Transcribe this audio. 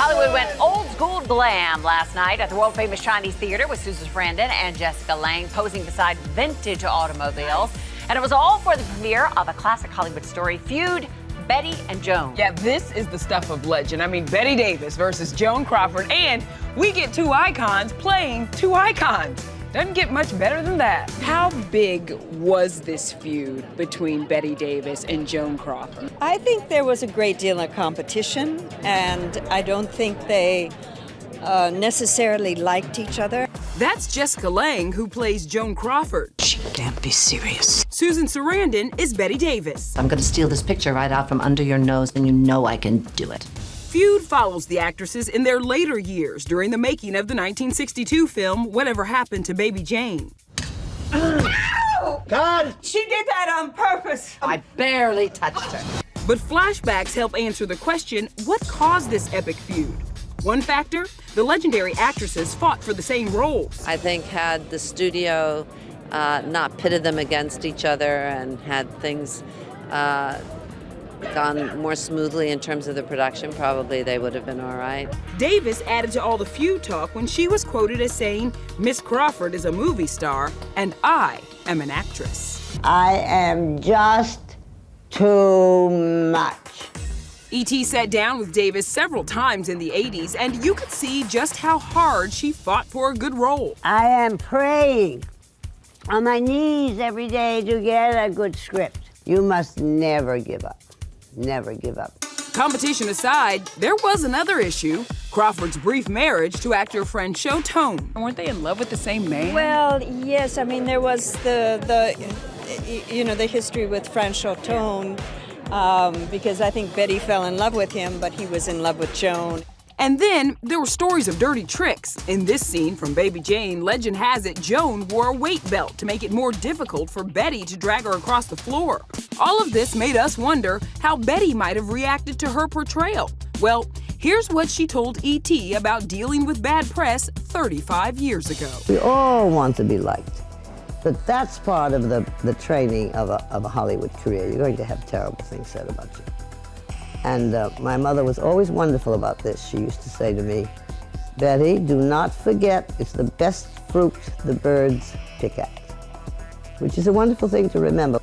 Hollywood went old school glam last night at the world-famous Chinese theater with Susan Sarandon and Jessica Lange posing beside vintage automobiles. And it was all for the premiere of a classic Hollywood story, Feud, Bette and Joan. Yeah, this is the stuff of legend. I mean, Bette Davis versus Joan Crawford, and we get two icons playing two icons. Doesn't get much better than that. How big was this feud between Bette Davis and Joan Crawford? I think there was a great deal of competition, and I don't think they necessarily liked each other. That's Jessica Lange, who plays Joan Crawford. She can't be serious. Susan Sarandon is Bette Davis. I'm gonna steal this picture right out from under your nose, and you know I can do it. Feud follows the actresses in their later years during the making of the 1962 film, Whatever Happened to Baby Jane. God! She did that on purpose. I barely touched her. But flashbacks help answer the question, what caused this epic feud? One factor, the legendary actresses fought for the same roles. I think had the studio not pitted them against each other and had things gone more smoothly in terms of the production, probably they would have been all right. Davis added to all the feud talk when she was quoted as saying, "Miss Crawford is a movie star, and I am an actress." I am just too much. E.T. sat down with Davis several times in the 80s, and you could see just how hard she fought for a good role. I am praying on my knees every day to get a good script. You must never give up. Never give up. Competition aside, there was another issue, Crawford's brief marriage to actor Franchot Tone. Weren't they in love with the same man? Well, yes, I mean, there was the history with Franchot Tone, because I think Bette fell in love with him, but he was in love with Joan. And then there were stories of dirty tricks. In this scene from Baby Jane, legend has it Joan wore a weight belt to make it more difficult for Bette to drag her across the floor. All of this made us wonder how Bette might have reacted to her portrayal. Well, here's what she told E.T. about dealing with bad press 35 years ago. We all want to be liked, but that's part of the training of a Hollywood career. You're going to have terrible things said about you. And my mother was always wonderful about this. She used to say to me, "Bette, do not forget it's the best fruit the birds pick at," which is a wonderful thing to remember.